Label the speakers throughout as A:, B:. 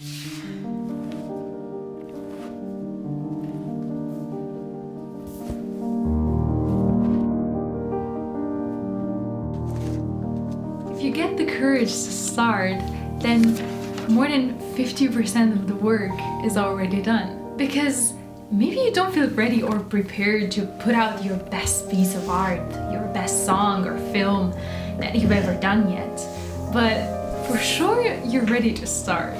A: If you get the courage to start, then more than 50% of the work is already done. Because maybe you don't feel ready or prepared to put out your best piece of art, your best song or film that you've ever done yet. But for sure, you're ready to start.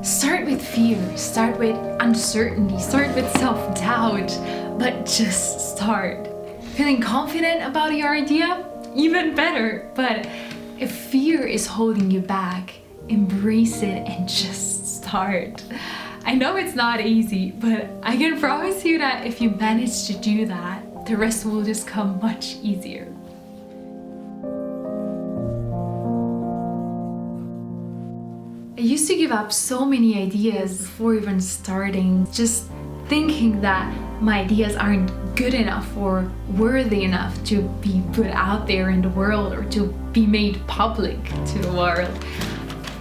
A: Start with fear, start with uncertainty, start with self-doubt, but just start. Feeling confident about your idea? Even better. But if fear is holding you back, embrace it and just start. I know it's not easy, but I can promise you that if you manage to do that, the rest will just come much easier. I used to give up so many ideas before even starting, just thinking that my ideas aren't good enough or worthy enough to be put out there in the world or to be made public to the world,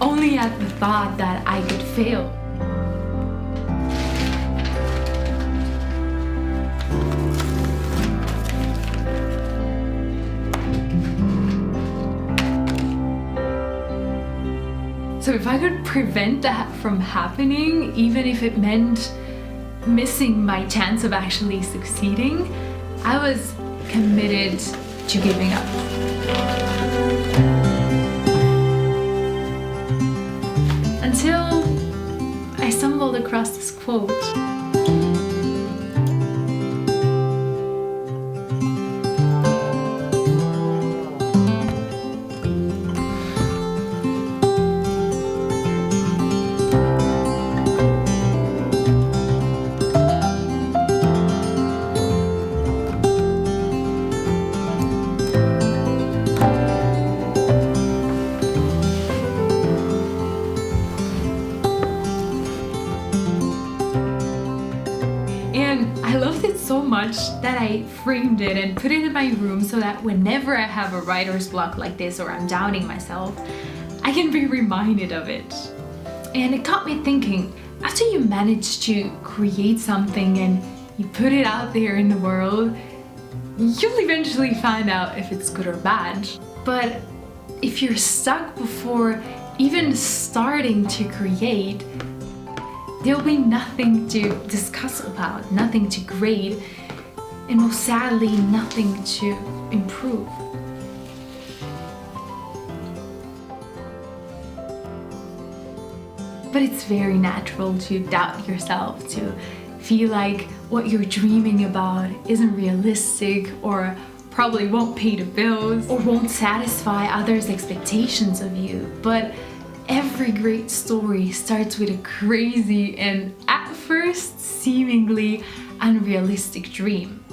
A: only at the thought that I could fail. So if I could prevent that from happening, even if it meant missing my chance of actually succeeding, I was committed to giving up. Until I stumbled across this quote. I loved it so much that I framed it and put it in my room so that whenever I have a writer's block like this or I'm doubting myself, I can be reminded of it. And it got me thinking, after you manage to create something and you put it out there in the world, you'll eventually find out if it's good or bad. But if you're stuck before even starting to create, there'll be nothing to discuss about, nothing to grade, and most sadly, nothing to improve. But it's very natural to doubt yourself, to feel like what you're dreaming about isn't realistic or probably won't pay the bills or won't satisfy others' expectations of you. But every great story starts with a crazy and at first seemingly unrealistic dream.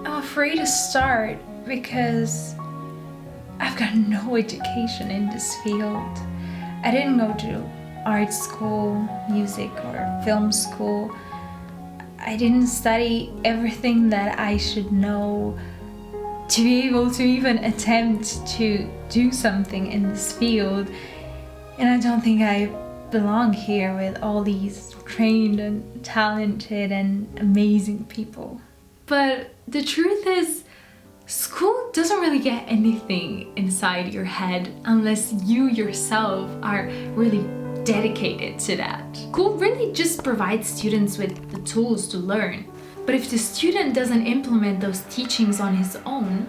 A: I'm afraid to start because I've got no education in this field. I didn't go to art school, music or film school. I didn't study everything that I should know to be able to even attempt to do something in this field. And I don't think I belong here with all these trained and talented and amazing people. But the truth is, school doesn't really get anything inside your head unless you yourself are really dedicated to that. School really just provides students with the tools to learn. But if the student doesn't implement those teachings on his own,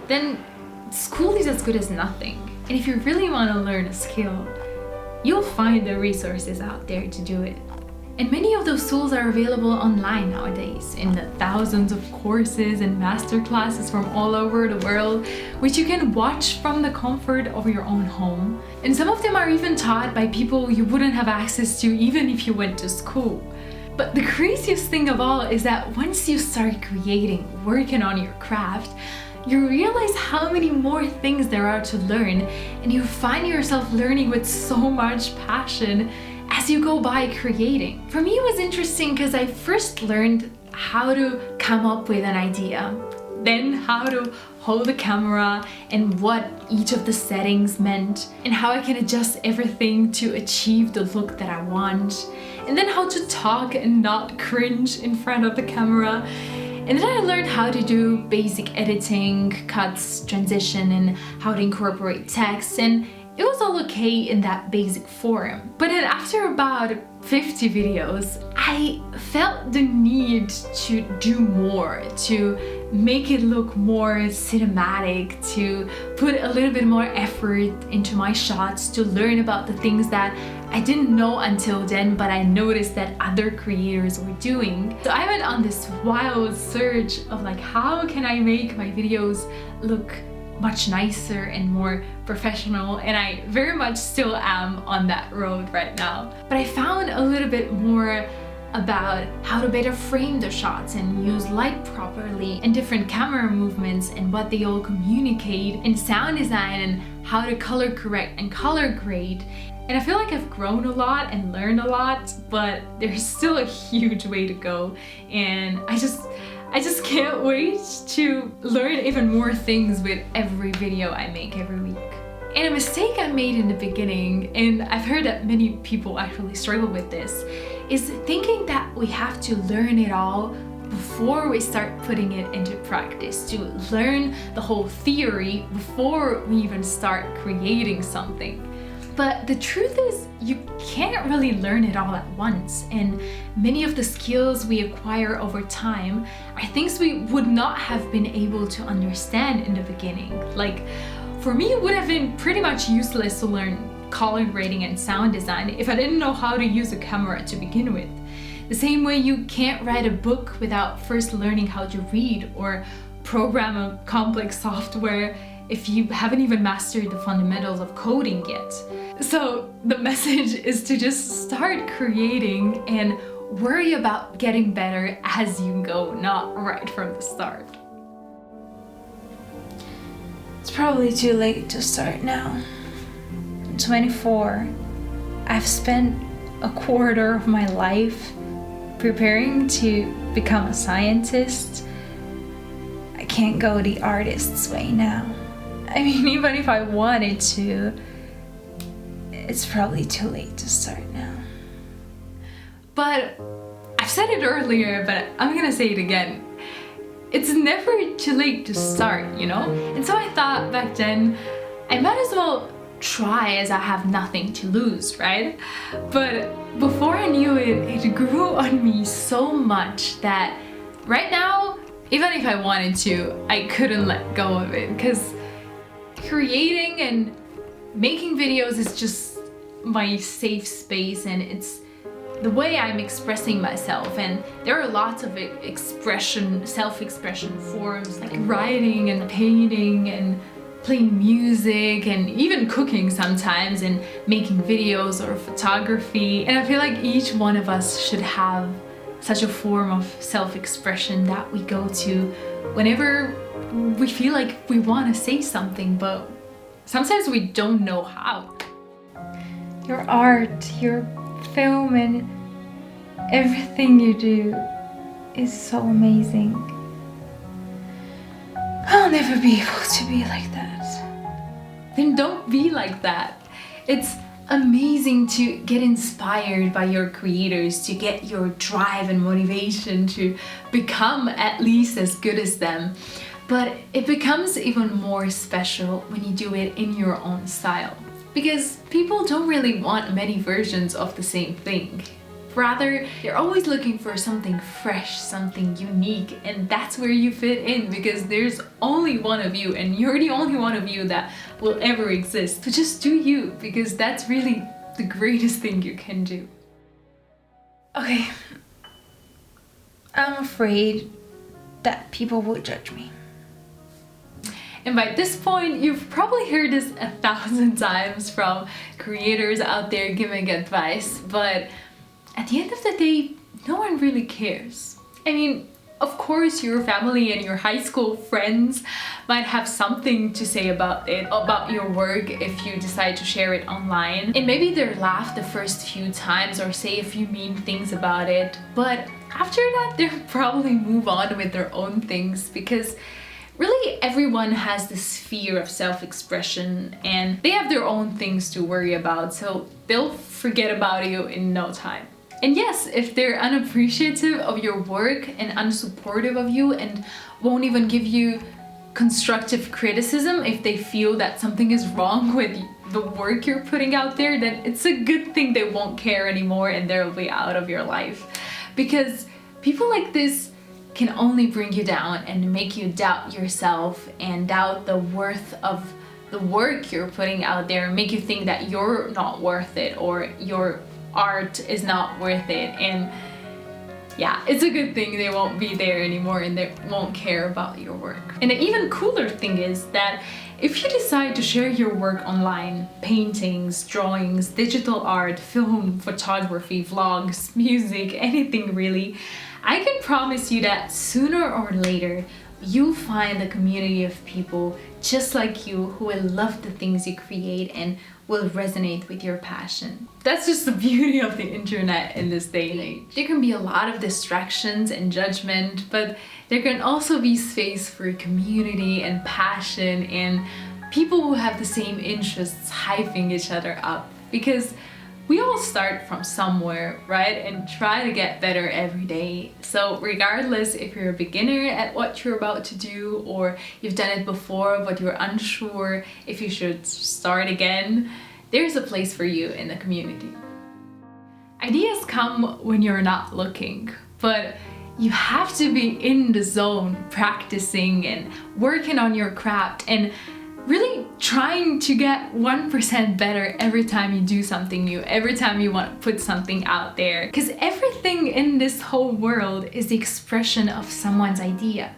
A: then school is as good as nothing. And if you really want to learn a skill, you'll find the resources out there to do it. And many of those tools are available online nowadays in the thousands of courses and masterclasses from all over the world, which you can watch from the comfort of your own home. And some of them are even taught by people you wouldn't have access to even if you went to school. But the craziest thing of all is that once you start creating, working on your craft,
B: you realize how many more things there are to learn, and you find yourself learning with so much passion as you go by creating. For me, it was interesting because I first learned how to come up with an idea, then how to hold the camera and what each of the settings meant, and how I can adjust everything to achieve the look that I want, and then how to talk and not cringe in front of the camera. And then I learned how to do basic editing, cuts, transition, and how to incorporate text, and it was all okay in that basic form. But then after about 50 videos, I felt the need to do more, to make it look more cinematic, to put a little bit more effort into my shots, to learn about the things that I didn't know until then, but I noticed that other creators were doing. So I went on this wild search of like, how can I make my videos look much nicer and more professional, and I very much still am on that road right now. But I found a little bit more about how to better frame the shots and use light properly, and different camera movements and what they all communicate, and sound design and how to color correct and color grade. And I feel like I've grown a lot and learned a lot, but there's still a huge way to go, and I just can't wait to learn even more things with every video I make every week. And a mistake I made in the beginning, and I've heard that many people actually struggle with this, is thinking that we have to learn it all before we start putting it into practice, to learn the whole theory before we even start creating something. But the truth is, you can't really learn it all at once, and many of the skills we acquire over time are things we would not have been able to understand in the beginning. Like, for me, it would have been pretty much useless to learn color grading and sound design if I didn't know how to use a camera to begin with. The same way you can't write a book without first learning how to read or program a complex software if you haven't even mastered the fundamentals of coding yet. So the message is to just start creating and worry about getting better as you go, not right from the start.
A: It's probably too late to start now. I'm 24. I've spent a quarter of my life preparing to become a scientist. I can't go the artist's way now. I mean, even if I wanted to, it's probably too late to start now.
B: But I've said it earlier, but I'm gonna say it again. It's never too late to start, you know? And so I thought back then, I might as well try as I have nothing to lose, right? But before I knew it, it grew on me so much that right now, even if I wanted to, I couldn't let go of it, because creating and making videos is just my safe space, and it's the way I'm expressing myself. And there are lots of self-expression forms like writing and painting and playing music and even cooking sometimes and making videos or photography. And I feel like each one of us should have such a form of self-expression that we go to whenever we feel like we want to say something, but sometimes we don't know how.
A: Your art, your film, and everything you do is so amazing. I'll never be able to be like that.
B: Then don't be like that. It's amazing to get inspired by your creators, to get your drive and motivation to become at least as good as them. But it becomes even more special when you do it in your own style. Because people don't really want many versions of the same thing. Rather, they're always looking for something fresh, something unique, and that's where you fit in, because there's only one of you, and you're the only one of you that will ever exist. So just do you, because that's really the greatest thing you can do.
A: Okay, I'm afraid that people will judge me.
B: And by this point, you've probably heard this 1,000 times from creators out there giving advice, but at the end of the day, no one really cares. I mean, Of course, your family and your high school friends might have something to say about it, about your work if you decide to share it online. And maybe they'll laugh the first few times or say a few mean things about it, but after that they'll probably move on with their own things, because really everyone has this fear of self-expression and they have their own things to worry about, so they'll forget about you in no time. And yes, if they're unappreciative of your work and unsupportive of you and won't even give you constructive criticism if they feel that something is wrong with the work you're putting out there, then it's a good thing they won't care anymore and they'll be out of your life. Because people like this can only bring you down and make you doubt yourself and doubt the worth of the work you're putting out there, and make you think that you're not worth it or your art is not worth it. And yeah, it's a good thing they won't be there anymore and they won't care about your work. And the even cooler thing is that if you decide to share your work online, paintings, drawings, digital art, film, photography, vlogs, music, anything really, I can promise you that sooner or later you'll find a community of people just like you who will love the things you create and will resonate with your passion. That's just the beauty of the internet in this day and age. There can be a lot of distractions and judgment, but there can also be space for community and passion and people who have the same interests hyping each other up, because we all start from somewhere, right? And try to get better every day. So regardless if you're a beginner at what you're about to do or you've done it before but you're unsure if you should start again, there's a place for you in the community. Ideas come when you're not looking, but you have to be in the zone, practicing and working on your craft and really trying to get 1% better every time you do something new, every time you want to put something out there. Because everything in this whole world is the expression of someone's idea.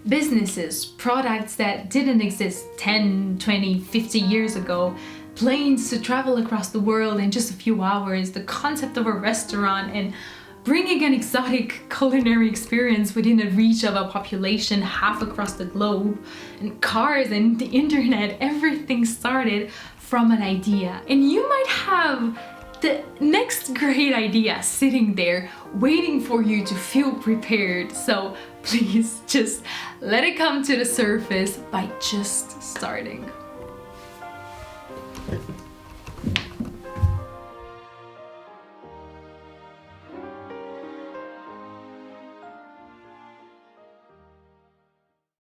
B: Businesses, products that didn't exist 10, 20, 50 years ago, planes to travel across the world in just a few hours, the concept of a restaurant and bringing an exotic culinary experience within the reach of a population half across the globe, and cars and the internet, everything started from an idea. And you might have the next great idea sitting there waiting for you to feel prepared. So please just let it come to the surface by just starting.